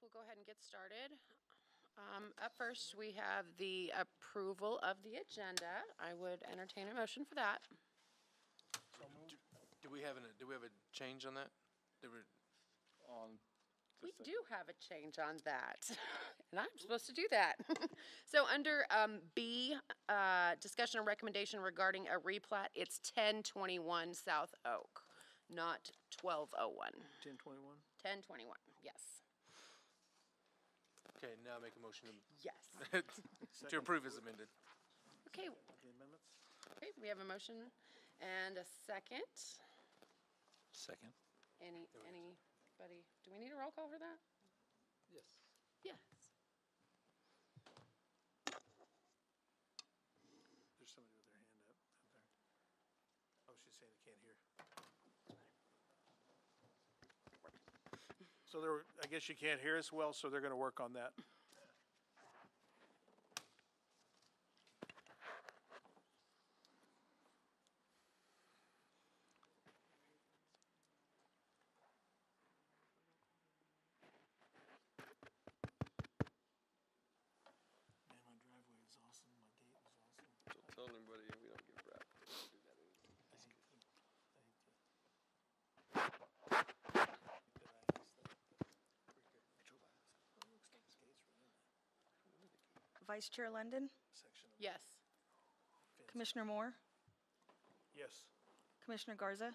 we'll go ahead and get started. Up first, we have the approval of the agenda. I would entertain a motion for that. Do we have a change on that? We do have a change on that, and I'm supposed to do that. So under B, discussion and recommendation regarding a replat, it's 1021 South Oak, not 1201. 1021? 1021, yes. Okay, now make a motion Yes. to approve as amended. Okay, The amendments? okay, we have a motion and a second. Second. Anybody, do we need a roll call for that? Yes. Yes. There's somebody with their hand up there. Oh, she's saying they can't hear. So I guess you can't hear us well, so they're gonna work on that. Man, my driveway is awesome, my gate is awesome. Don't tell anybody we don't give rap. Vice Chair London, Yes. Commissioner Moore, Yes. Commissioner Garza,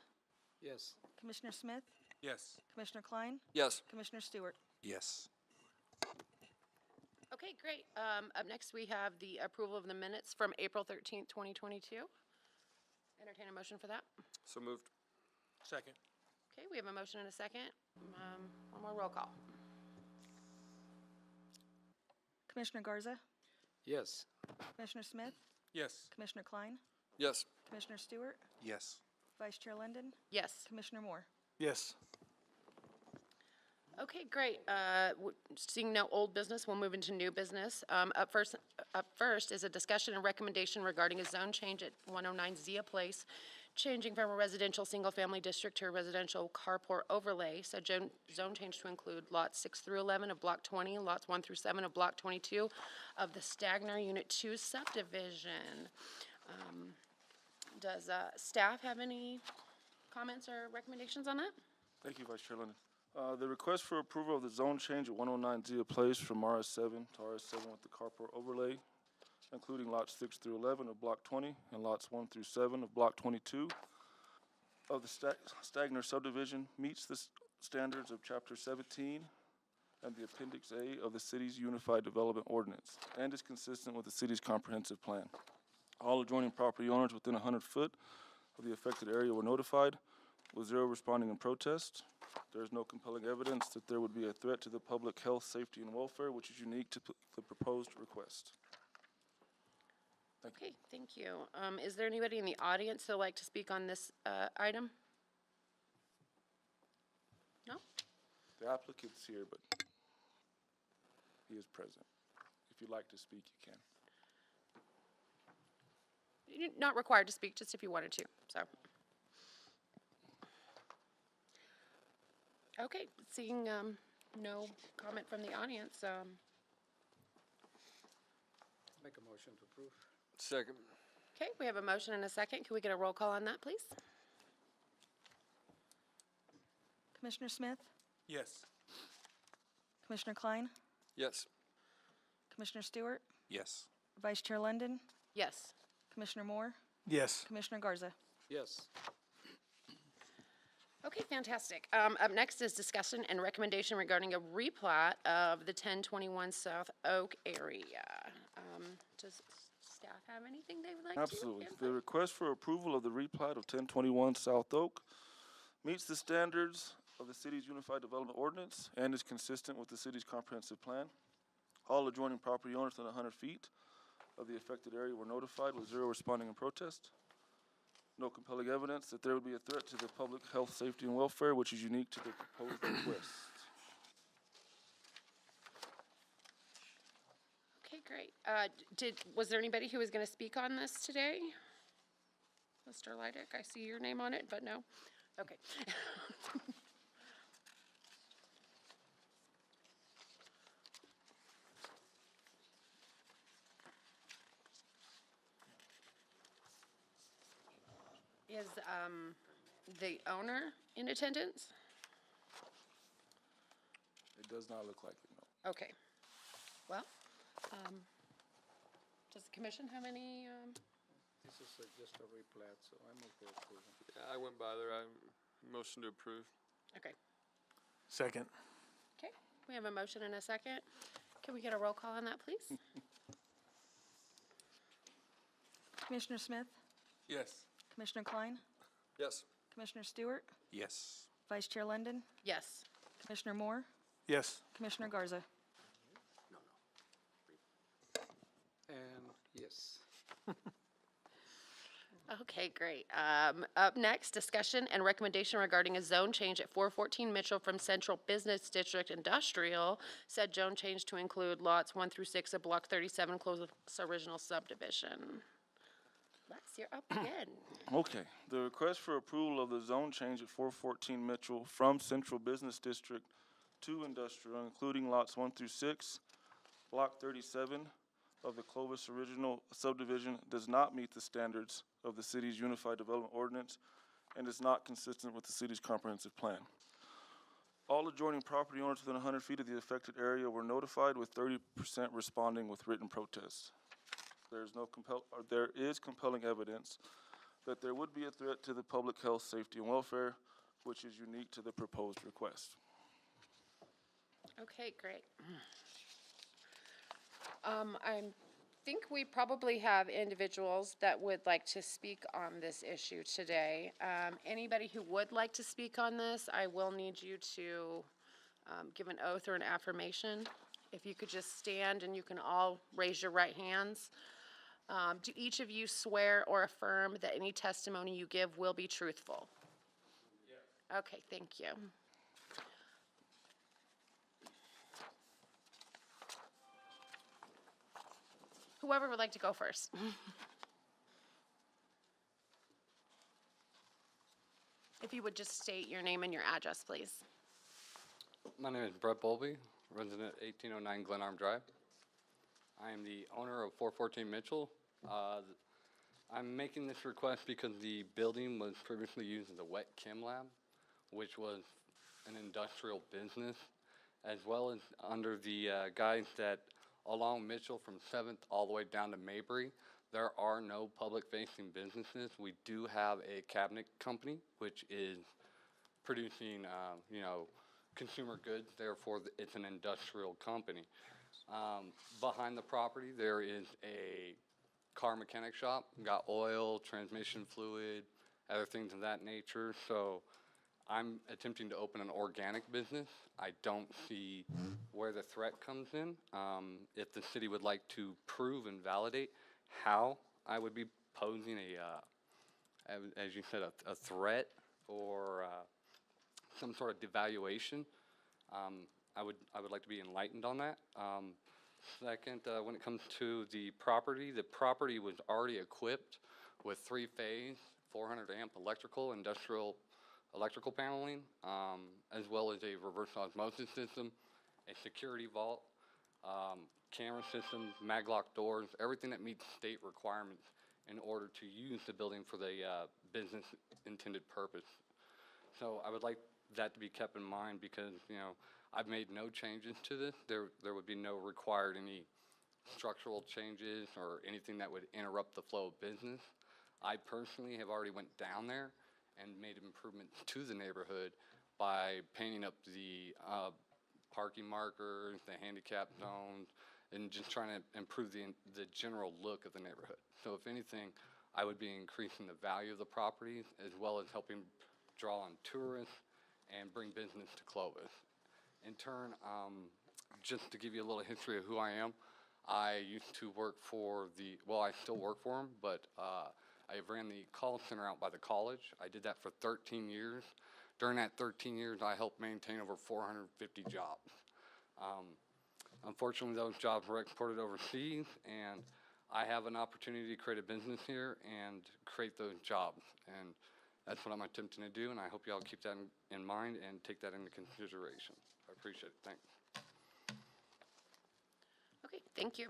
Yes. Commissioner Smith, Yes. Commissioner Klein, Yes. Commissioner Stewart. Yes. Okay, great. Up next, we have the approval of the minutes from April 13th, 2022. Entertain a motion for that. So moved. Second. Okay, we have a motion and a second. One more roll call. Commissioner Garza, Yes. Commissioner Smith, Yes. Commissioner Klein, Yes. Commissioner Stewart, Yes. Vice Chair London, Yes. Commissioner Moore. Yes. Okay, great. Seeing no old business, we'll move into new business. Up first is a discussion and recommendation regarding a zone change at 109 Zia Place, changing from a residential single-family district to a residential carport overlay. So zone change to include lots 6 through 11 of Block 20, and lots 1 through 7 of Block 22 of the Stagner Unit 2 subdivision. Does staff have any comments or recommendations on that? Thank you, Vice Chair London. The request for approval of the zone change at 109 Zia Place from RS7 to RS7 with the carport overlay, including lots 6 through 11 of Block 20 and lots 1 through 7 of Block 22 of the Stagner subdivision, meets the standards of Chapter 17 and the Appendix A of the city's Unified Development Ordinance, and is consistent with the city's comprehensive plan. All adjoining property owners within 100 foot of the affected area were notified, with 0 responding in protest. There is no compelling evidence that there would be a threat to the public health, safety, and welfare, which is unique to the proposed request. Thank you. Okay, thank you. Is there anybody in the audience that would like to speak on this item? No? The applicant's here, but he is present. If you'd like to speak, you can. You're not required to speak, just if you wanted to, so. Okay, seeing no comment from the audience, Make a motion to approve. Second. okay, we have a motion and a second. Can we get a roll call on that, please? Commissioner Smith, Yes. Commissioner Klein, Yes. Commissioner Stewart, Yes. Vice Chair London, Yes. Commissioner Moore, Yes. Commissioner Garza. Yes. Okay, fantastic. Up next is discussion and recommendation regarding a replat of the 1021 South Oak area. Does staff have anything they would like to? Absolutely. input? The request for approval of the replat of 1021 South Oak meets the standards of the city's Unified Development Ordinance and is consistent with the city's comprehensive plan. All adjoining property owners within 100 feet of the affected area were notified, with 0 responding in protest. No compelling evidence that there would be a threat to the public health, safety, and welfare, which is unique to the proposed request. Okay, great. Was there anybody who was going to speak on this today? Mr. Leidick, I see your name on it, but no? Okay. Is the owner in attendance? It does not look like it, no. Okay. Well, does the commission have any, This is just a replat, so I'm okay approving. Yeah, I went by there. I motion to approve. okay. Second. Okay, we have a motion and a second. Can we get a roll call on that, please? Commissioner Smith, Yes. Commissioner Klein, Yes. Commissioner Stewart, Yes. Vice Chair Linden, Yes. Commissioner Moore, Yes. Commissioner Garza. And yes. Okay, great. Up next, discussion and recommendation regarding a zone change at 414 Mitchell from Central Business District Industrial. Said zone change to include lots 1 through 6 of Block 37, Clovis Original Subdivision. Lex, you're up again. Okay, the request for approval of the zone change at 414 Mitchell from Central Business District to Industrial, including lots 1 through 6, Block 37 of the Clovis Original Subdivision, does not meet the standards of the city's Unified Development Ordinance and is not consistent with the city's comprehensive plan. All adjoining property owners within 100 feet of the affected area were notified, with 30% responding with written protests. There is compelling evidence that there would be a threat to the public health, safety, and welfare, which is unique to the proposed request. Okay, great. I think we probably have individuals that would like to speak on this issue today. Anybody who would like to speak on this, I will need you to give an oath or an affirmation. If you could just stand and you can all raise your right hands. Do each of you swear or affirm that any testimony you give will be truthful? Yes. Okay, thank you. Whoever would like to go first. If you would just state your name and your address, please. My name is Brett Bowlby, resident 1809 Glenarm Drive. I am the owner of 414 Mitchell. I'm making this request because the building was previously used as a wet chem lab, which was an industrial business, as well as under the guise that along Mitchell from 7th all the way down to Mabry, there are no public-facing businesses. We do have a cabinet company, which is producing, consumer goods. Therefore, it's an industrial company. Behind the property, there is a car mechanic shop. Got oil, transmission fluid, other things of that nature. So I'm attempting to open an organic business. I don't see where the threat comes in. If the city would like to prove and validate how I would be posing as you said, a threat or some sort of devaluation, I would like to be enlightened on that. Second, when it comes to the property was already equipped with 3-phase, 400 amp industrial electrical paneling, as well as a reverse osmosis system, a security vault, camera systems, maglock doors, everything that meets state requirements in order to use the building for the business intended purpose. So I would like that to be kept in mind because, I've made no changes to this. There would be no required any structural changes or anything that would interrupt the flow of business. I personally have already went down there and made improvements to the neighborhood by painting up the parking markers, the handicap zones, and just trying to improve the general look of the neighborhood. So if anything, I would be increasing the value of the properties as well as helping draw on tourists and bring business to Clovis. In turn, just to give you a little history of who I am, I used to work for I still work for them, but I ran the call center out by the college. I did that for 13 years. During that 13 years, I helped maintain over 450 jobs. Unfortunately, those jobs were exported overseas, and I have an opportunity to create a business here and create those jobs. And that's what I'm attempting to do, and I hope you all keep that in mind and take that into consideration. I appreciate it. Thanks. Okay, thank you.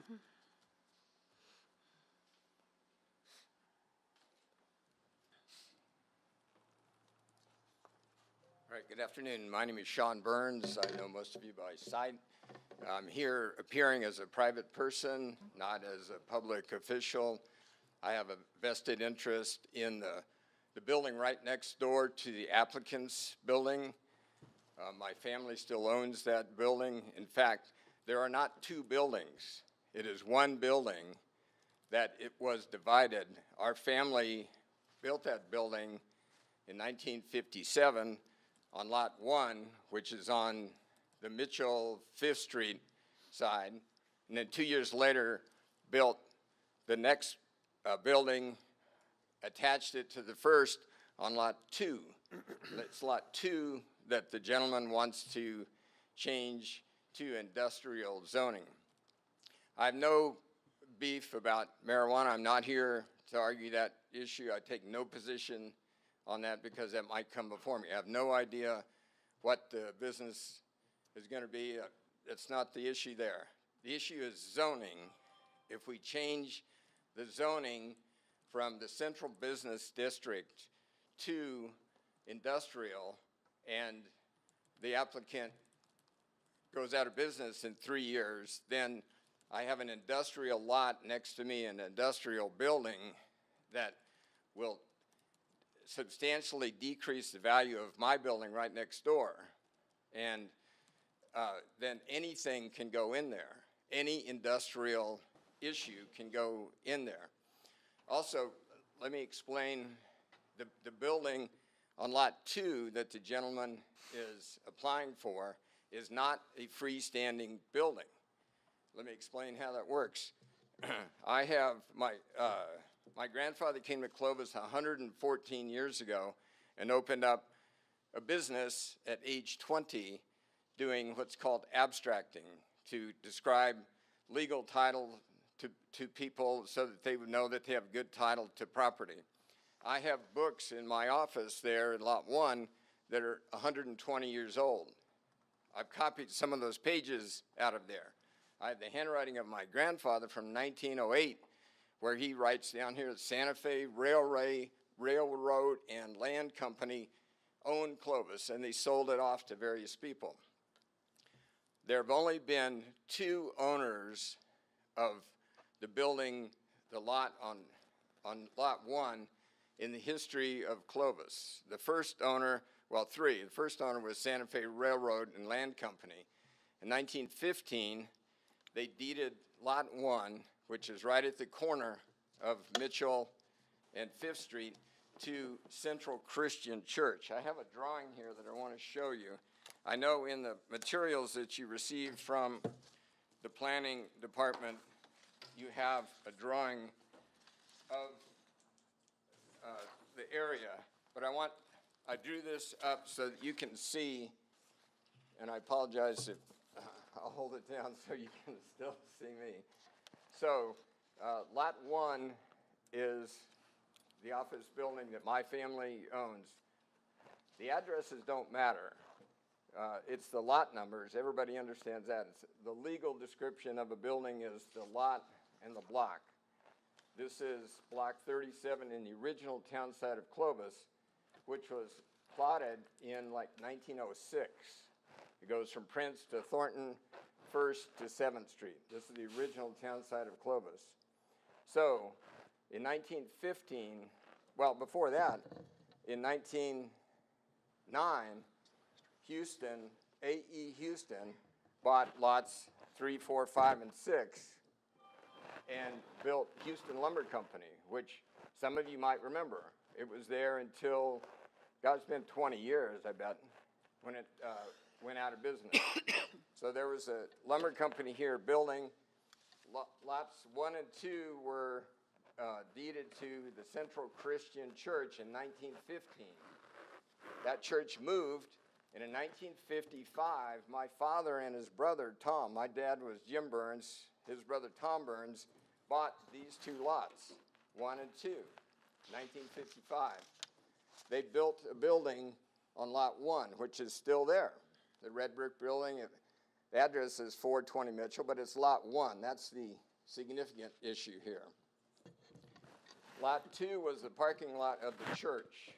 Good afternoon. My name is Sean Burns. I know most of you by sight. I'm here appearing as a private person, not as a public official. I have a vested interest in the building right next door to the applicant's building. My family still owns that building. In fact, there are not two buildings. It is one building that it was divided. Our family built that building in 1957 on Lot 1, which is on the Mitchell 5th Street side, and then 2 years later built the next building, attached it to the first on Lot 2. It's Lot 2 that the gentleman wants to change to industrial zoning. I have no beef about marijuana. I'm not here to argue that issue. I take no position on that because that might come before me. I have no idea what the business is going to be. It's not the issue there. The issue is zoning. If we change the zoning from the central business district to industrial and the applicant goes out of business in 3 years, then I have an industrial lot next to me, an industrial building that will substantially decrease the value of my building right next door. And then anything can go in there. Any industrial issue can go in there. Also, let me explain the building on Lot 2 that the gentleman is applying for is not a freestanding building. Let me explain how that works. I have my grandfather came to Clovis 114 years ago and opened up a business at age 20 doing what's called abstracting to describe legal title to people so that they would know that they have good title to property. I have books in my office there in Lot 1 that are 120 years old. I've copied some of those pages out of there. I have the handwriting of my grandfather from 1908 where he writes down here that Santa Fe Railroad and Land Company owned Clovis, and they sold it off to various people. There have only been 2 owners of the building, the lot on Lot 1 in the history of Clovis. The first owner, well, 3. The first owner was Santa Fe Railroad and Land Company. In 1915, they deeded Lot 1, which is right at the corner of Mitchell and 5th Street, to Central Christian Church. I have a drawing here that I want to show you. I know in the materials that you received from the planning department, you have a drawing of the area, but I drew this up so that you can see, and I apologize if I'll hold it down so you can still see me. So Lot 1 is the office building that my family owns. The addresses don't matter. It's the lot numbers. Everybody understands that. The legal description of a building is the lot and the block. This is block 37 in the original town site of Clovis, which was plotted in like 1906. It goes from Prince to Thornton, 1st to 7th Street. This is the original town site of Clovis. So in 1915, well, before that, in 1909, Houston, A.E. Houston, bought lots 3, 4, 5, and 6 and built Houston Lumber Company, which some of you might remember. It was there until, God, it's been 20 years, I bet, when it went out of business. So there was a lumber company here building. Lots 1 and 2 were deeded to the Central Christian Church in 1915. That church moved, and in 1955, my father and his brother, Tom, my dad was Jim Burns, his brother Tom Burns, bought these 2 lots, 1 and 2, 1955. They built a building on Lot 1, which is still there, the red brick building. The address is 420 Mitchell, but it's Lot 1. That's the significant issue here. Lot 2 was the parking lot of the church.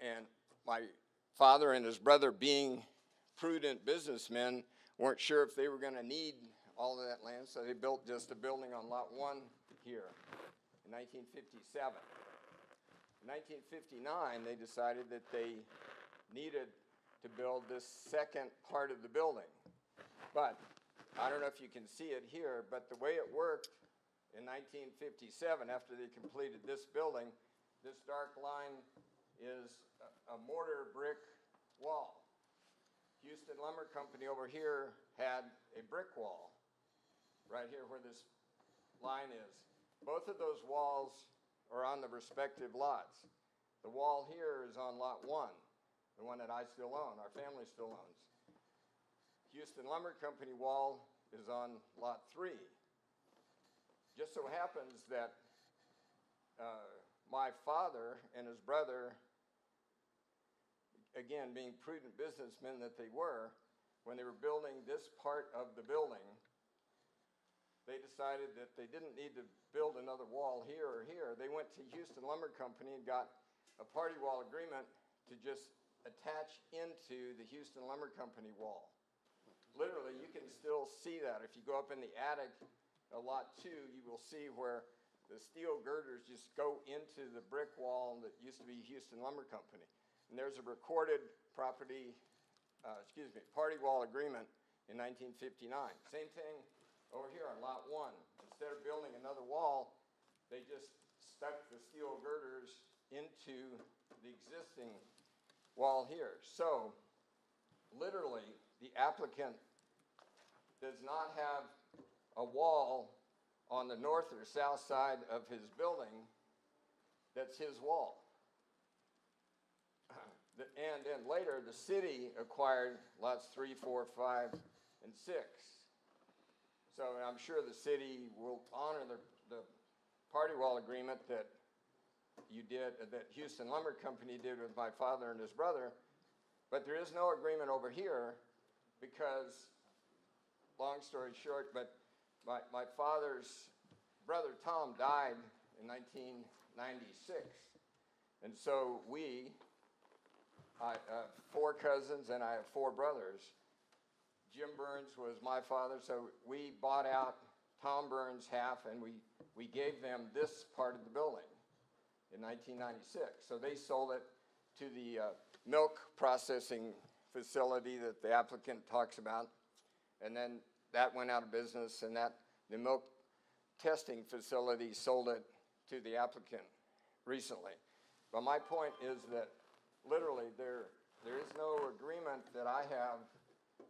And my father and his brother, being prudent businessmen, weren't sure if they were going to need all of that land, so they built just a building on Lot 1 here in 1957. In 1959, they decided that they needed to build this second part of the building. But I don't know if you can see it here, but the way it worked in 1957, after they completed this building, this dark line is a mortar brick wall. Houston Lumber Company over here had a brick wall, right here where this line is. Both of those walls are on the respective lots. The wall here is on Lot 1, the one that I still own, our family still owns. Houston Lumber Company wall is on Lot 3. Just so happens that my father and his brother, again, being prudent businessmen that they were, when they were building this part of the building, they decided that they didn't need to build another wall here or here. They went to Houston Lumber Company and got a party wall agreement to just attach into the Houston Lumber Company wall. Literally, you can still see that. If you go up in the attic, Lot 2, you will see where the steel girders just go into the brick wall that used to be Houston Lumber Company. And there's a recorded party wall agreement in 1959. Same thing over here on Lot 1. Instead of building another wall, they just stuck the steel girders into the existing wall here. So, literally, the applicant does not have a wall on the north or south side of his building that's his wall. And then later, the city acquired lots 3, 4, 5, and 6. So I'm sure the city will honor the party wall agreement that you did, that Houston Lumber Company did with my father and his brother. But there is no agreement over here because, long story short, but my father's brother Tom died in 1996. And so I have 4 cousins and I have 4 brothers. Jim Burns was my father, so we bought out Tom Burns' half and we gave them this part of the building in 1996. So they sold it to the milk processing facility that the applicant talks about. And then that went out of business, and the milk testing facility sold it to the applicant recently. But my point is that literally there is no agreement that I have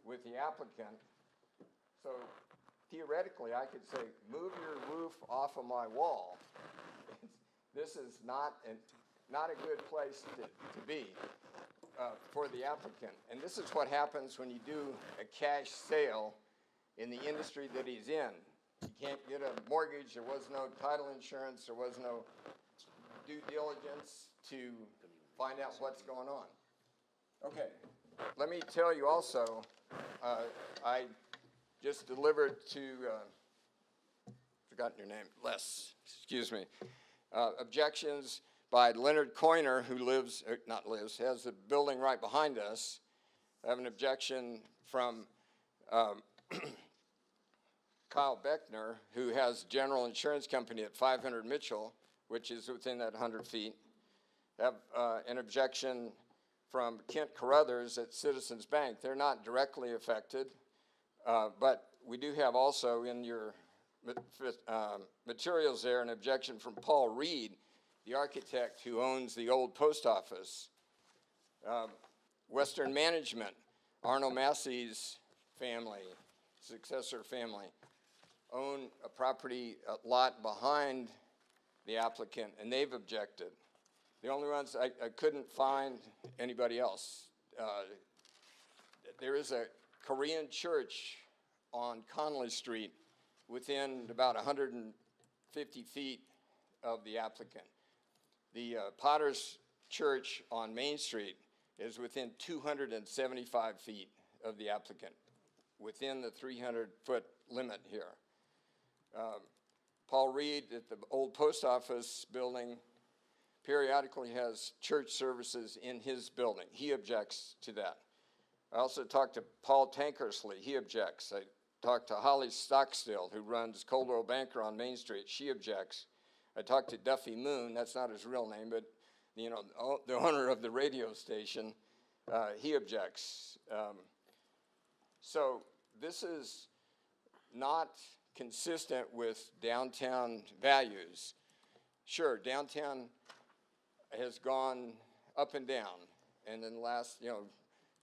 with the applicant. So theoretically, I could say, move your roof off of my wall. This is not a good place to be for the applicant. And this is what happens when you do a cash sale in the industry that he's in. You can't get a mortgage, there was no title insurance, there was no due diligence to find out what's going on. Okay, let me tell you also, I just delivered to, forgotten your name, Les, excuse me, objections by Leonard Coiner, who has a building right behind us. I have an objection from Kyle Beckner, who has General Insurance Company at 500 Mitchell, which is within that 100 feet. I have an objection from Kent Carruthers at Citizens Bank. They're not directly affected, but we do have also in your materials there an objection from Paul Reed, the architect who owns the old post office. Western Management, Arnold Massey's family, successor family, own a property, a lot behind the applicant, and they've objected. The only ones I couldn't find anybody else. There is a Korean church on Conley Street within about 150 feet of the applicant. The Potter's Church on Main Street is within 275 feet of the applicant, within the 300-foot limit here. Paul Reed at the old post office building periodically has church services in his building. He objects to that. I also talked to Paul Tankersley. He objects. I talked to Holly Stockstill, who runs Cold Oil Banker on Main Street. She objects. I talked to Duffy Moon. That's not his real name, but you know, the owner of the radio station. He objects. So this is not consistent with downtown values. Sure, downtown has gone up and down, and in the last,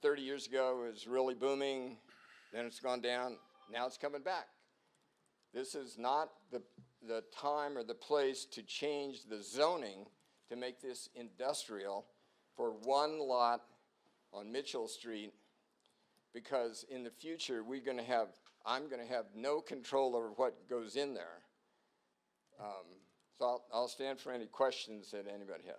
30 years ago it was really booming, then it's gone down, now it's coming back. This is not the time or the place to change the zoning to make this industrial for one lot on Mitchell Street, because in the future I'm going to have no control over what goes in there. So I'll stand for any questions that anybody has.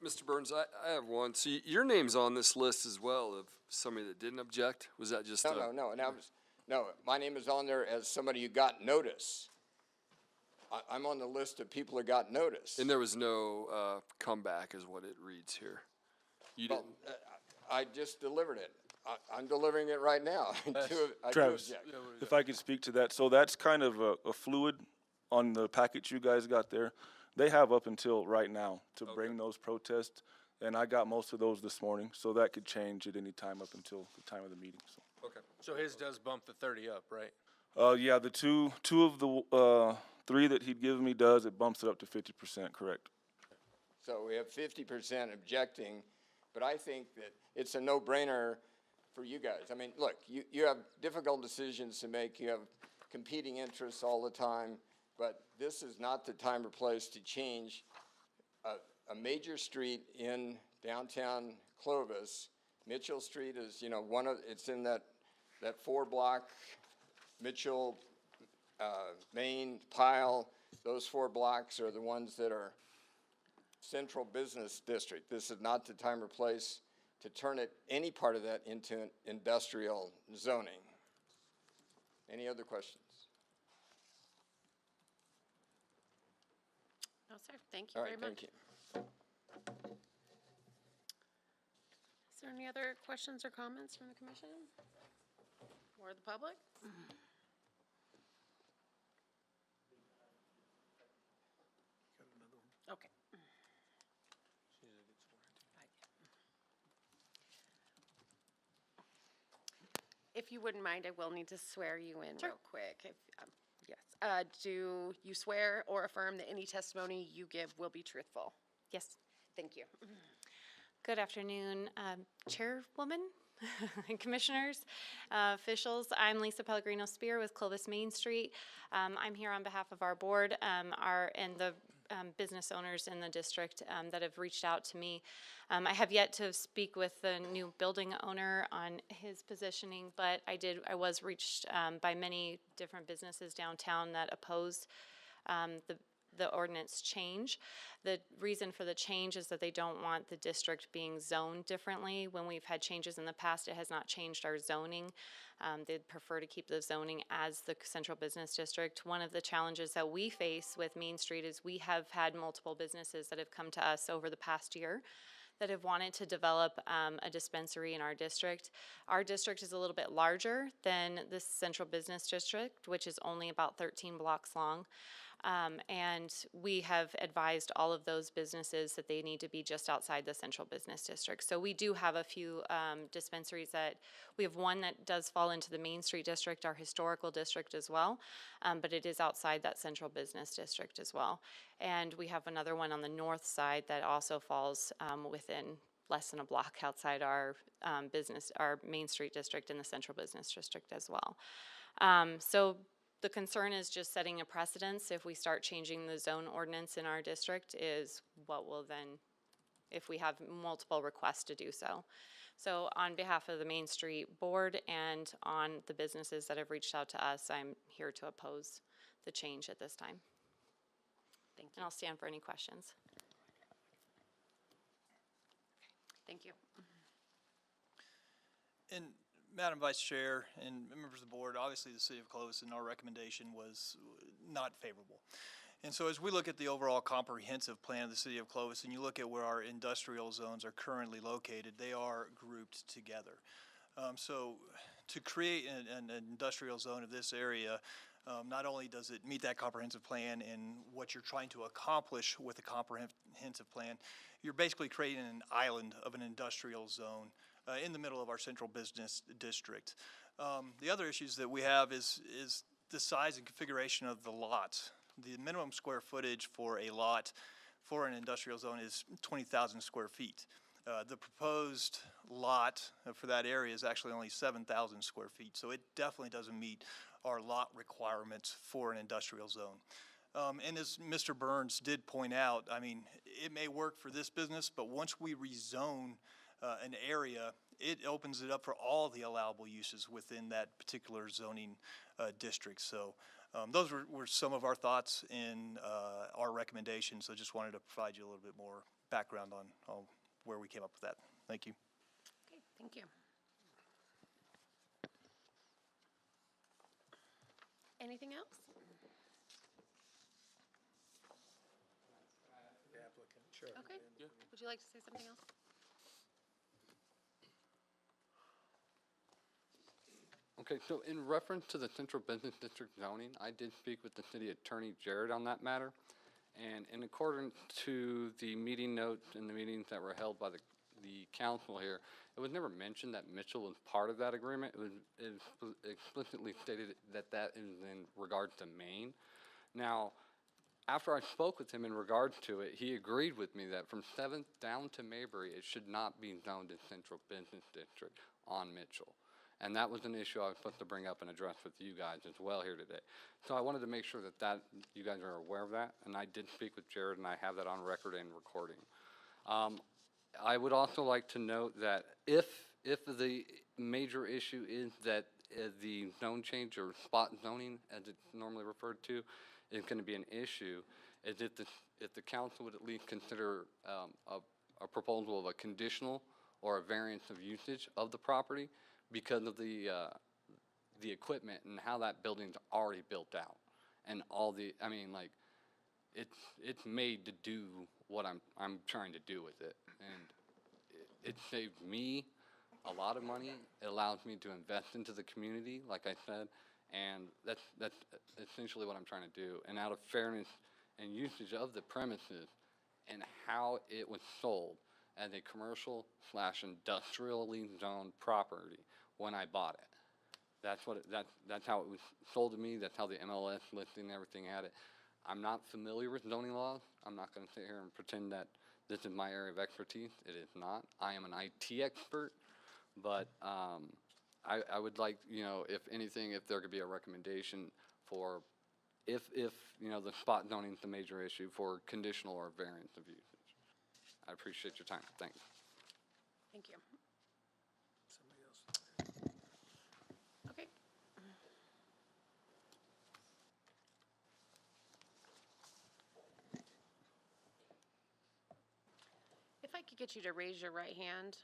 Mr. Burns, I have one. So your name's on this list as well of somebody that didn't object? Was that just? No, my name is on there as somebody who got notice. I'm on the list of people who got notice. And there was no comeback is what it reads here. You didn't? I just delivered it. I'm delivering it right now. I do Travis, object. if I could speak to that. So that's kind of a fluid on the package you guys got there. They have up until right now to bring those protests, and I got most of those this morning, so that could change at any time up until the time of the meeting. So. Okay. So his does bump the 30 up, right? Yeah, the two of the 3 that he'd given me does, it bumps it up to 50%, correct? So we have 50% objecting, but I think that it's a no-brainer for you guys. I mean, look, you have difficult decisions to make. You have competing interests all the time, but this is not the time or place to change a major street in downtown Clovis. Mitchell Street is, it's in that 4-block Mitchell, Main, Pile. Those 4 blocks are the ones that are central business district. This is not the time or place to turn any part of that into an industrial zoning. Any other questions? No, sir. Thank you All very right, much. thank you. Is there any other questions or comments from the commission or the public? Okay. If you wouldn't mind, I will need to swear you in real quick. Yes. Do you swear or affirm that any testimony you give will be truthful? Yes. Thank you. Good afternoon, Chairwoman, and Commissioners, officials. I'm Lisa Pellegrino-Spear with Clovis Main Street. I'm here on behalf of our board and the business owners in the district that have reached out to me. I have yet to speak with the new building owner on his positioning, but I was reached by many different businesses downtown that oppose the ordinance change. The reason for the change is that they don't want the district being zoned differently. When we've had changes in the past, it has not changed our zoning. They'd prefer to keep the zoning as the central business district. One of the challenges that we face with Main Street is we have had multiple businesses that have come to us over the past year that have wanted to develop a dispensary in our district. Our district is a little bit larger than the central business district, which is only about 13 blocks long. And we have advised all of those businesses that they need to be just outside the central business district. So we do have a few dispensaries we have one that does fall into the Main Street district, our historical district as well, but it is outside that central business district as well. And we have another one on the north side that also falls within less than a block outside our our Main Street district in the central business district as well. So the concern is just setting a precedence. If we start changing the zone ordinance in our district, is what will then, if we have multiple requests to do so. So on behalf of the Main Street Board and on the businesses that have reached out to us, I'm here to oppose the change at this time. Thank you. And I'll stand for any questions. Thank you. And Madam Vice Chair and members of the board, obviously the City of Clovis and our recommendation was not favorable. And so as we look at the overall comprehensive plan of the city of Clovis, and you look at where our industrial zones are currently located, they are grouped together. So to create an industrial zone of this area, not only does it meet that comprehensive plan and what you're trying to accomplish with the comprehensive plan, you're basically creating an island of an industrial zone in the middle of our central business district. The other issues that we have is the size and configuration of the lots. The minimum square footage for a lot for an industrial zone is 20,000 square feet. The proposed lot for that area is actually only 7,000 square feet, so it definitely doesn't meet our lot requirements for an industrial zone. And as Mr. Burns did point out, I mean, it may work for this business, but once we rezone an area, it opens it up for all the allowable uses within that particular zoning district. So those were some of our thoughts in our recommendations. So just wanted to provide you a little bit more background on where we came up with that. Thank you. Okay, thank you. Anything else? The applicant, sure. Okay. Would you like to say something else? Okay, so in reference to the central business district zoning, I did speak with the city attorney, Jared, on that matter. And in accordance to the meeting notes and the meetings that were held by the council here, it was never mentioned that Mitchell was part of that agreement. It was explicitly stated that that is in regards to Maine. Now, after I spoke with him in regards to it, he agreed with me that from 7th down to Maybury, it should not be zoned as central business district on Mitchell. And that was an issue I was supposed to bring up and address with you guys as well here today. So I wanted to make sure that you guys are aware of that, and I did speak with Jared, and I have that on record and recording. I would also like to note that if the major issue is that the zone change or spot zoning, as it's normally referred to, is going to be an issue, is if the council would at least consider a proposal of a conditional or a variance of usage of the property, because of the equipment and how that building's already built out, and all the, I mean, like, it's made to do what I'm trying to do with it, and it saved me a lot of money. It allows me to invest into the community, like I said, and that's essentially what I'm trying to do. And out of fairness and usage of the premises and how it was sold as a commercial/industrially zoned property when I bought it. That's how it was sold to me. That's how the MLS listing and everything had it. I'm not familiar with zoning laws. I'm not going to sit here and pretend that this is my area of expertise. It is not. I am an IT expert, but I would like, you know, if anything, if there could be a recommendation for if you know, the spot zoning is the major issue, for conditional or variance of usage. I appreciate your time. Thanks. Thank you. Somebody else. Okay. If I could get you to raise your right hand,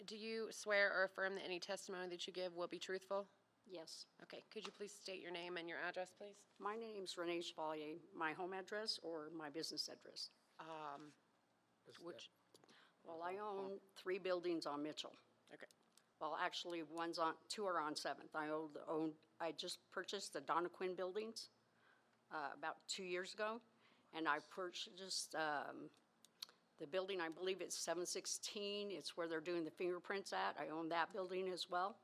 do you swear or affirm that any testimony that you give will be truthful? Yes. Okay, could you please state your name and your address, please? My name's Renee Chevalier. My home address or my business address? Which, Well, I own 3 buildings on Mitchell. okay, Well, actually, 2 are on 7th. I just purchased the Donna Quinn buildings about 2 years ago, and I purchased the building, I believe it's 716. It's where they're doing the fingerprints at. I own that building as well.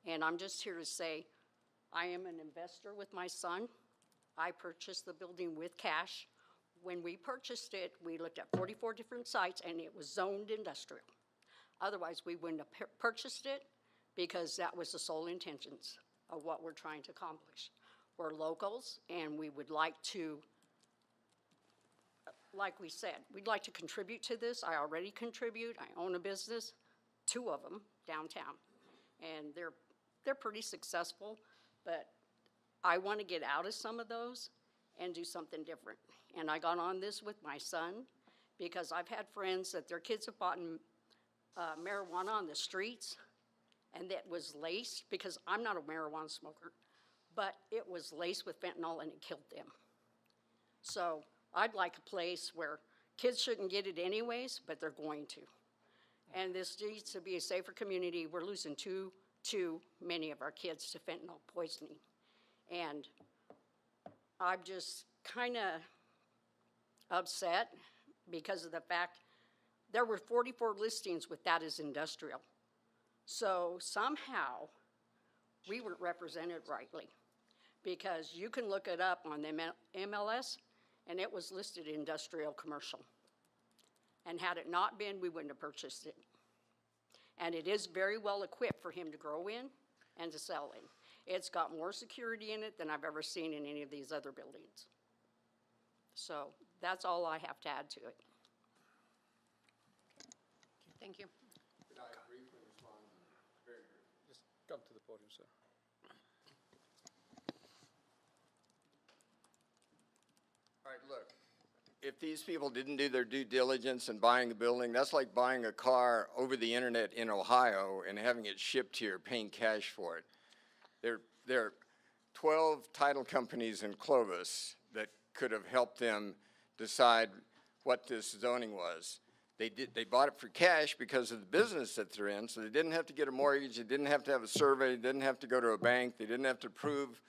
And I'm just here to say, I am an investor with my son. I purchased the building with cash. When we purchased it, we looked at 44 different sites, and it was zoned industrial. Otherwise, we wouldn't have purchased it, because that was the sole intentions of what we're trying to accomplish. We're locals, and we would like to, like we said, we'd like to contribute to this. I already contribute. I own a business, 2 of them downtown, and they're pretty successful, but I want to get out of some of those and do something different. And I got on this with my son, because I've had friends that their kids have bought marijuana on the streets, and that was laced, because I'm not a marijuana smoker, but it was laced with fentanyl and it killed them. So I'd like a place where kids shouldn't get it anyways, but they're going to. And this needs to be a safer community. We're losing too many of our kids to fentanyl poisoning. And I'm just kind of upset because of the fact there were 44 listings with that as industrial. So somehow we weren't represented rightly, because you can look it up on the MLS and it was listed industrial commercial. And had it not been, we wouldn't have purchased it. And it is very well equipped for him to grow in and to sell in. It's got more security in it than I've ever seen in any of these other buildings. So that's all I have to add to it. Thank you. Just come to the podium, sir. All right, look, if these people didn't do their due diligence in buying the building, that's like buying a car over the internet in Ohio and having it shipped here, paying cash for it. There are 12 title companies in Clovis that could have helped them decide what this zoning was. They bought it for cash because of the business that they're in, so they didn't have to get a mortgage, they didn't have to have a survey, they didn't have to go to a bank, they didn't have to prove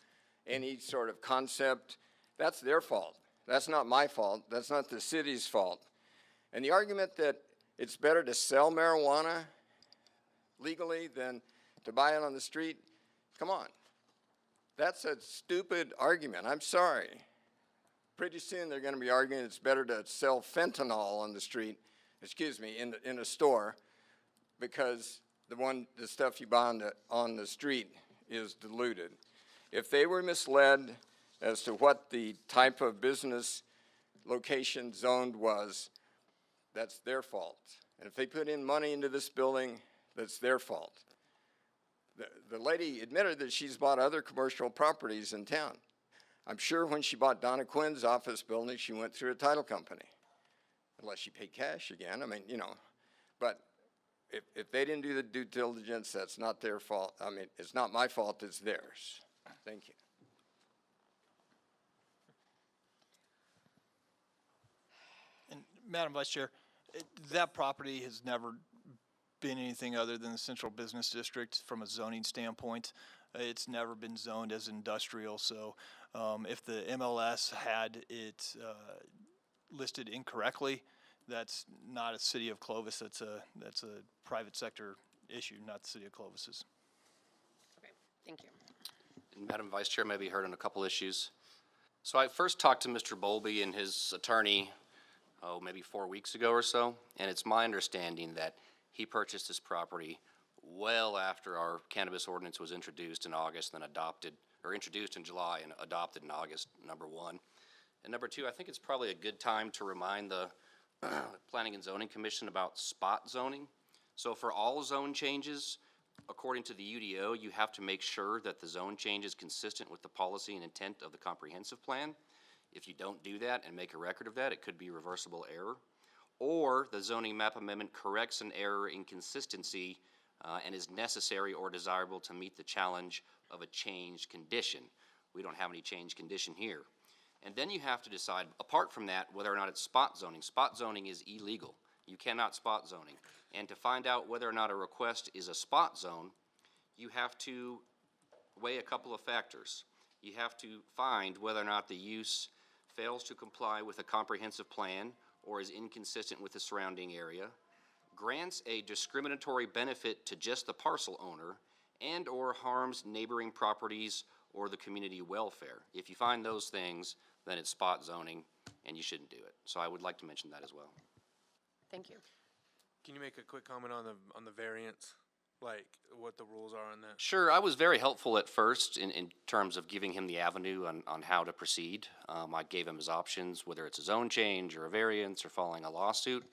any sort of concept. That's their fault. That's not my fault. That's not the city's fault. And the argument that it's better to sell marijuana legally than to buy it on the street, come on. That's a stupid argument. I'm sorry. Pretty soon they're going to be arguing it's better to sell fentanyl on the street, in a store, because the stuff you buy on the street is diluted. If they were misled as to what the type of business location zoned was, that's their fault. And if they put in money into this building, that's their fault. The lady admitted that she's bought other commercial properties in town. I'm sure when she bought Donna Quinn's office building, she went through a title company, unless she paid cash again. I mean, but if they didn't do the due diligence, that's not their fault. I mean, it's not my fault, it's theirs. Thank you. And Madam Vice Chair, that property has never been anything other than the central business district from a zoning standpoint. It's never been zoned as industrial, so if the MLS had it listed incorrectly, that's not a city of Clovis, that's a private sector issue, not the city of Clovis's. Okay, thank you. And Madam Vice Chair, maybe heard on a couple issues. So I first talked to Mr. Bowlby and his attorney, maybe 4 weeks ago or so, and it's my understanding that he purchased this property well after our cannabis ordinance was introduced in August, then adopted, or introduced in July and adopted in August, number one. And number two, I think it's probably a good time to remind the Planning and Zoning Commission about spot zoning. So for all zone changes, according to the UDO, you have to make sure that the zone change is consistent with the policy and intent of the comprehensive plan. If you don't do that and make a record of that, it could be reversible error. Or the zoning map amendment corrects an error inconsistency and is necessary or desirable to meet the challenge of a changed condition. We don't have any changed condition here. And then you have to decide, apart from that, whether or not it's spot zoning. Spot zoning is illegal. You cannot spot zoning. And to find out whether or not a request is a spot zone, you have to weigh a couple of factors. You have to find whether or not the use fails to comply with a comprehensive plan or is inconsistent with the surrounding area, grants a discriminatory benefit to just the parcel owner, and or harms neighboring properties or the community welfare. If you find those things, then it's spot zoning and you shouldn't do it. So I would like to mention that as well. Thank you. Can you make a quick comment on the variance, like what the rules are on that? Sure, I was very helpful at first in terms of giving him the avenue on how to proceed. I gave him his options, whether it's a zone change or a variance or filing a lawsuit.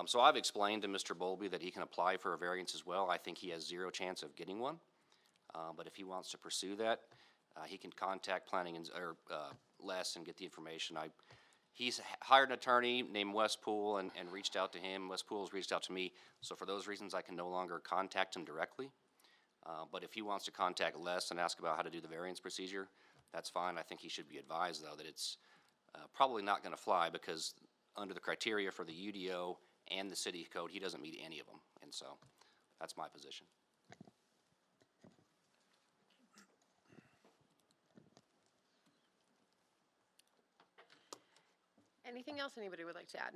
So I've explained to Mr. Bowlby that he can apply for a variance as well. I think he has zero chance of getting one. But if he wants to pursue that, he can contact planning or Les and get the information. He's hired an attorney named Wes Poole and reached out to him. Wes Poole's reached out to me. So for those reasons, I can no longer contact him directly. But if he wants to contact Les and ask about how to do the variance procedure, that's fine. I think he should be advised, though, that it's probably not going to fly because under the criteria for the UDO and the city code, he doesn't meet any of them. And so that's my position. Anything else anybody would like to add?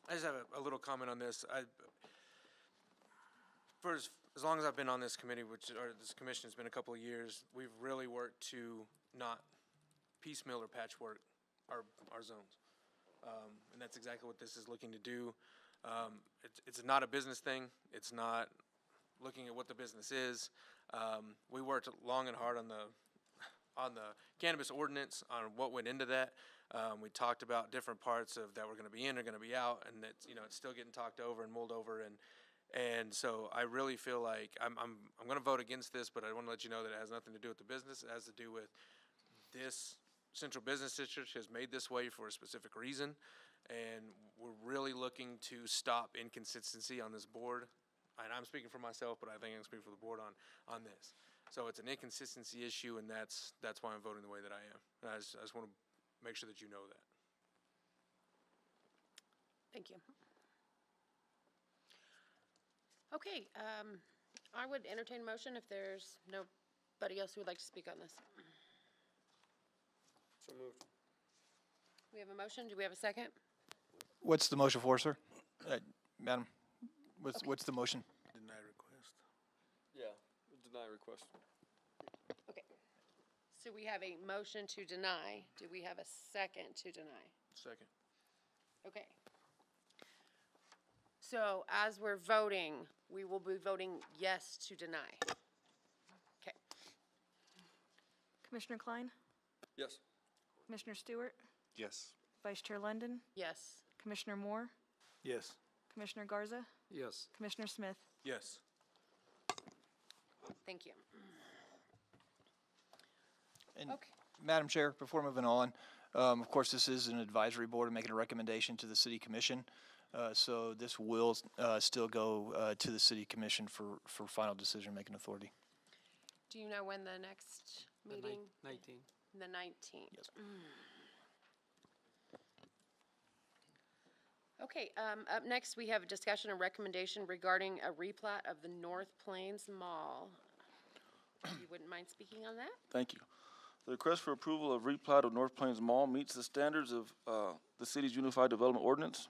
I just have a little comment on this. For as long as I've been on this committee, or this commission, has been a couple of years, we've really worked to not piecemeal or patchwork our zones. And that's exactly what this is looking to do. It's not a business thing. It's not looking at what the business is. We worked long and hard on the cannabis ordinance, on what went into that. We talked about different parts of that were going to be in or going to be out, and it's it's still getting talked over and mulled over, and so I really feel like I'm going to vote against this, but I want to let you know that it has nothing to do with the business. It has to do with this central business district has made this way for a specific reason, and we're really looking to stop inconsistency on this board. And I'm speaking for myself, but I think I can speak for the board on this. So it's an inconsistency issue, and that's why I'm voting the way that I am. And I just want to make sure that you know that. Thank you. Okay, I would entertain a motion if there's nobody else who would like to speak on this. So moved. We have a motion. Do we have a second? What's the motion for, sir? Madam, what's the motion? Deny request. Yeah, deny request. Okay. So we have a motion to deny. Do we have a second to deny? Second. Okay. So as we're voting, we will be voting yes to deny. Okay. Commissioner Klein, Yes. Commissioner Stewart, Yes. Vice Chair London, Yes. Commissioner Moore, Yes. Commissioner Garza, Yes. Commissioner Smith. Yes. Thank you. And Okay. Madam Chair, before moving on, of course, this is an advisory board making a recommendation to the city commission. So this will still go to the city commission for final decision-making authority. Do you know when the next meeting? 19. The 19th. Yes. Okay, up next, we have a discussion and recommendation regarding a replat of the North Plains Mall. If you wouldn't mind speaking on that? Thank you. The request for approval of replat of North Plains Mall meets the standards of the city's Unified Development Ordinance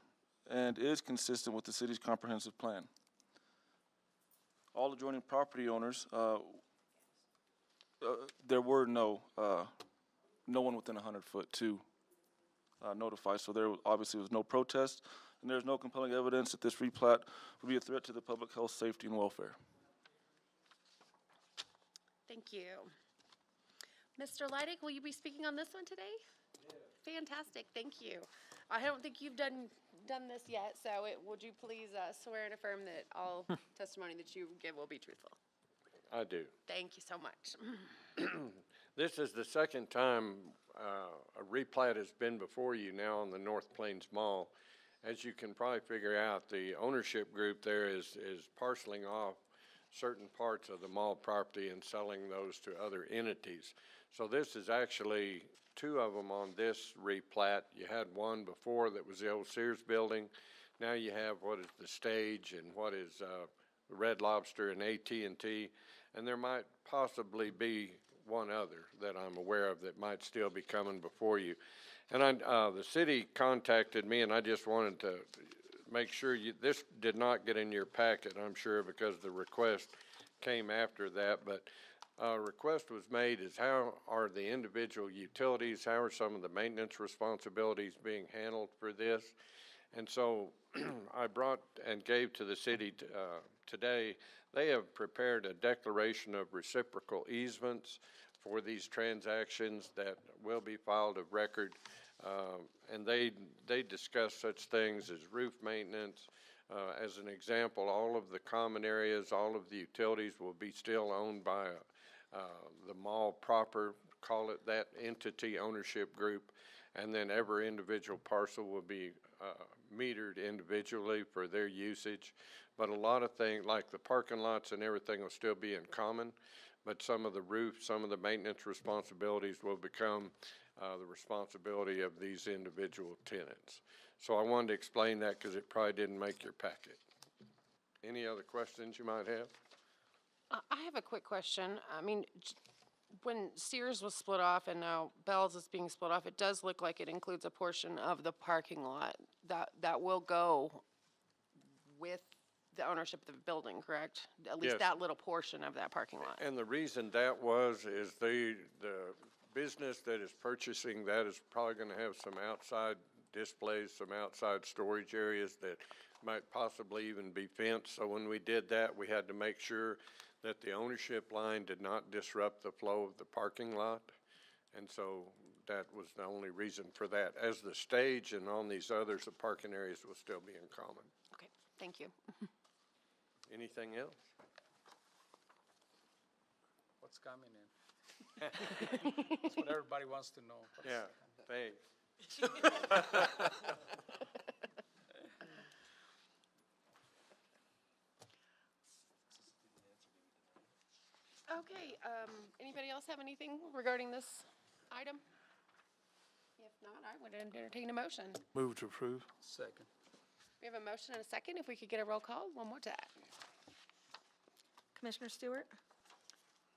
and is consistent with the city's comprehensive plan. All adjoining property owners, there were no one within 100 foot to notify, so there obviously was no protest, and there's no compelling evidence that this replat would be a threat to the public health, safety, and welfare. Thank you. Mr. Leidig, will you be speaking on this one today? Yeah. Fantastic, thank you. I don't think you've done this yet, so would you please swear and affirm that all testimony that you give will be truthful? I do. Thank you so much. This is the second time a replat has been before you now on the North Plains Mall. As you can probably figure out, the ownership group there is parceling off certain parts of the mall property and selling those to other entities. So this is actually two of them on this replat. You had one before that was the old Sears building. Now you have what is the Stage and what is Red Lobster and AT&T. And there might possibly be one other that I'm aware of that might still be coming before you. And the city contacted me, and I just wanted to make sure this did not get in your packet, I'm sure, because the request came after that. But a request was made is how are the individual utilities, how are some of the maintenance responsibilities being handled for this? And so I brought and gave to the city today. They have prepared a declaration of reciprocal easements for these transactions that will be filed of record. And they discuss such things as roof maintenance. As an example, all of the common areas, all of the utilities will be still owned by the mall proper, call it that entity ownership group. And then every individual parcel will be metered individually for their usage. But a lot of things, like the parking lots and everything, will still be in common. But some of the roofs, some of the maintenance responsibilities will become the responsibility of these individual tenants. So I wanted to explain that because it probably didn't make your packet. Any other questions you might have? I have a quick question. I mean, when Sears was split off and now Bell's is being split off, it does look like it includes a portion of the parking lot that will go with the ownership of the building, correct? At least Yes. that little portion of that parking lot. And the reason that is the business that is purchasing that is probably gonna have some outside displays, some outside storage areas that might possibly even be fenced. So when we did that, we had to make sure that the ownership line did not disrupt the flow of the parking lot. And so that was the only reason for that. As the stage and on these others, the parking areas will still be in common. Okay, thank you. Anything else? What's coming in? That's what everybody wants to know. Yeah, thanks. Okay, anybody else have anything regarding this item? If not, I would entertain a motion. Move to approve. Second. We have a motion and a second. If we could get a roll call one more time. Commissioner Stewart?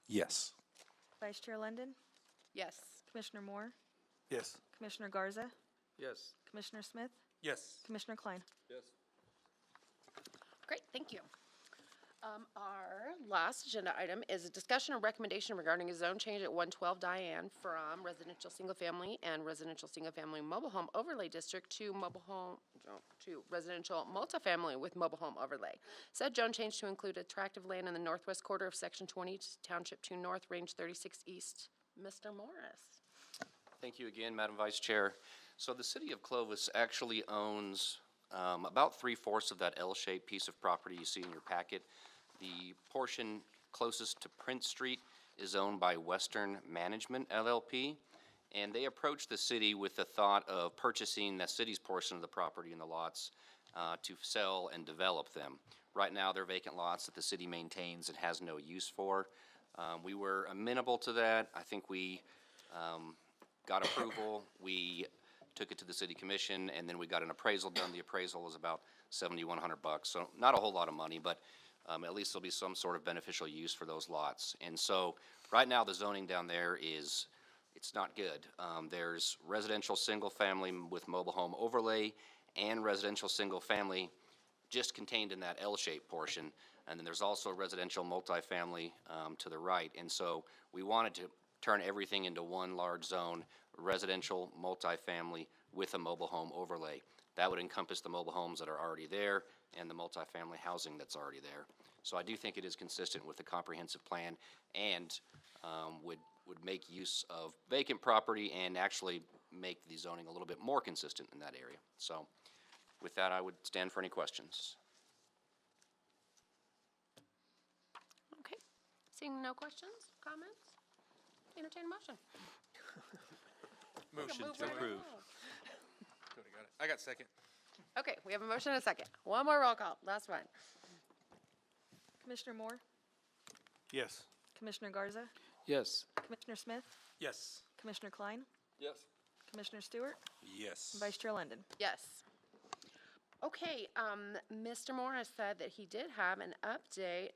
Yes. Vice Chair London? Yes. Commissioner Moore? Yes. Commissioner Garza? Yes. Commissioner Smith? Yes. Commissioner Klein? Yes. Great, thank you. Our last agenda item is a discussion and recommendation regarding a zone change at 112 Diane from residential single-family and residential single-family mobile home overlay district to residential multifamily with mobile home overlay. Said zone change to include attractive land in the northwest quarter of Section 20, Township 2 North, Range 36 East. Mr. Morris. Thank you again, Madam Vice Chair. So the city of Clovis actually owns about 3/4 of that L-shaped piece of property you see in your packet. The portion closest to Prince Street is owned by Western Management LLP, and they approached the city with the thought of purchasing the city's portion of the property in the lots to sell and develop them. Right now, they're vacant lots that the city maintains and has no use for. We were amenable to that. I think we got approval. We took it to the city commission, and then we got an appraisal done. The appraisal was about $7,100, so not a whole lot of money, but at least there'll be some sort of beneficial use for those lots. And so right now the zoning down there it's not good. There's residential single-family with mobile home overlay and residential single-family just contained in that L-shaped portion. And then there's also residential multifamily to the right. And so we wanted to turn everything into one large zone, residential multifamily with a mobile home overlay. That would encompass the mobile homes that are already there and the multifamily housing that's already there. So I do think it is consistent with the comprehensive plan and would make use of vacant property and actually make the zoning a little bit more consistent in that area. So with that, I would stand for any questions. Okay, seeing no questions, comments, entertain a motion. Motion Move to right approve. along. Cody got it. I got second. Okay, we have a motion and a second. One more roll call, last one. Commissioner Moore? Yes. Commissioner Garza? Yes. Commissioner Smith? Yes. Commissioner Klein? Yes. Commissioner Stewart? Yes. Vice Chair London? Yes. Okay, Mr. Morris said that he did have an update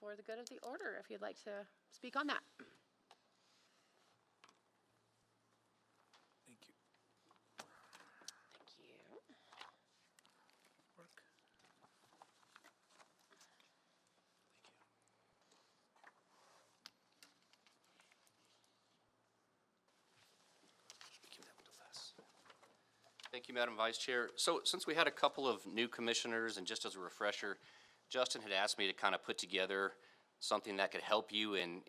for the good of the order, if you'd like to speak on that. Thank you. Thank you. Work. Thank you, Madam Vice Chair. So since we had a couple of new commissioners, and just as a refresher, Justin had asked me to kind of put together something that could help you in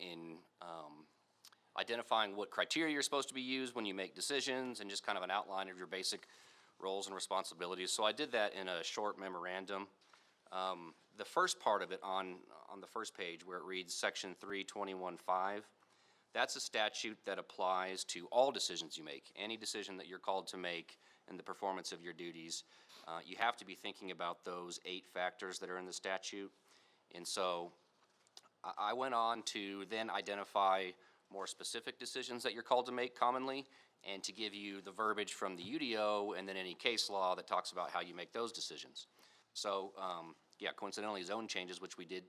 identifying what criteria you're supposed to be used when you make decisions and just kind of an outline of your basic roles and responsibilities. So I did that in a short memorandum. The first part of it on the first page where it reads Section 321.5, that's a statute that applies to all decisions you make. Any decision that you're called to make in the performance of your duties, you have to be thinking about those 8 factors that are in the statute. And so I went on to then identify more specific decisions that you're called to make commonly, and to give you the verbiage from the UDO and then any case law that talks about how you make those decisions. So, yeah, coincidentally, zone changes, which we did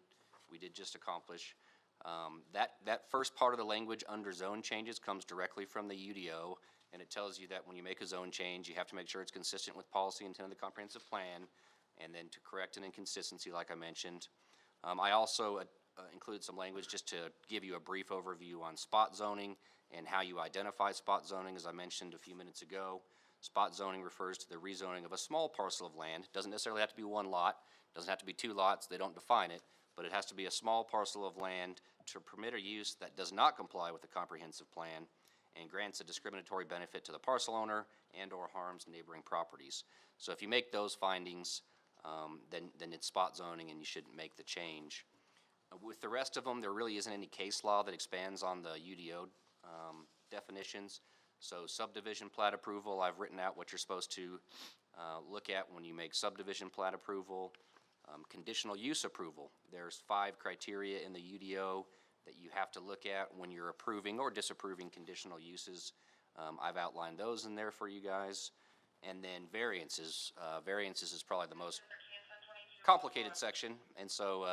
just accomplish. That first part of the language under zone changes comes directly from the UDO, and it tells you that when you make a zone change, you have to make sure it's consistent with policy and intent of the comprehensive plan, and then to correct an inconsistency, like I mentioned. I also include some language just to give you a brief overview on spot zoning and how you identify spot zoning. As I mentioned a few minutes ago, spot zoning refers to the rezoning of a small parcel of land. Doesn't necessarily have to be one lot, doesn't have to be two lots, they don't define it, but it has to be a small parcel of land to permit a use that does not comply with the comprehensive plan and grants a discriminatory benefit to the parcel owner and or harms neighboring properties. So if you make those findings, then it's spot zoning and you shouldn't make the change. With the rest of them, there really isn't any case law that expands on the UDO definitions. So subdivision plat approval, I've written out what you're supposed to look at when you make subdivision plat approval. Conditional use approval, there's 5 criteria in the UDO that you have to look at when you're approving or disapproving conditional uses. I've outlined those in there for you guys. And then variances. Variances is probably the most complicated section, and so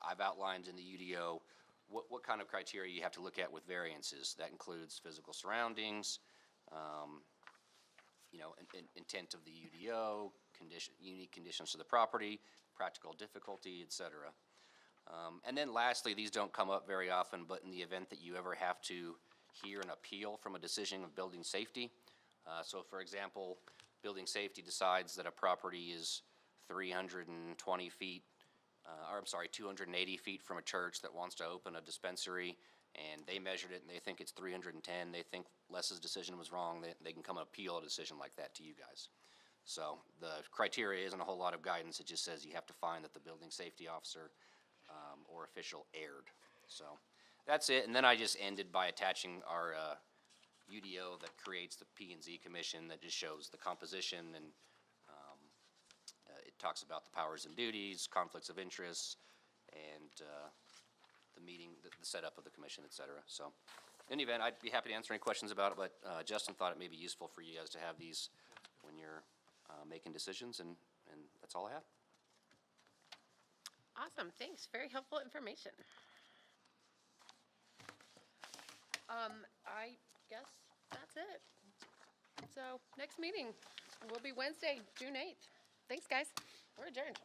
I've outlined in the UDO what kind of criteria you have to look at with variances. That includes physical surroundings, intent of the UDO, unique conditions to the property, practical difficulty, etc. And then lastly, these don't come up very often, but in the event that you ever have to hear an appeal from a decision of building safety. So for example, building safety decides that a property is 320 feet, 280 feet from a church that wants to open a dispensary, and they measured it and they think it's 310, they think Les's decision was wrong, they can come and appeal a decision like that to you guys. So the criteria isn't a whole lot of guidance, it just says you have to find that the building safety officer or official erred. So that's it, and then I just ended by attaching our UDO that creates the P&Z commission that just shows the composition, and it talks about the powers and duties, conflicts of interest, and the meeting, the setup of the commission, et cetera. So in any event, I'd be happy to answer any questions about it, but Justin thought it may be useful for you guys to have these when you're making decisions, and that's all I have. Awesome, thanks, very helpful information. I guess that's it. So next meeting will be Wednesday, June 8th. Thanks, guys. We're adjourned.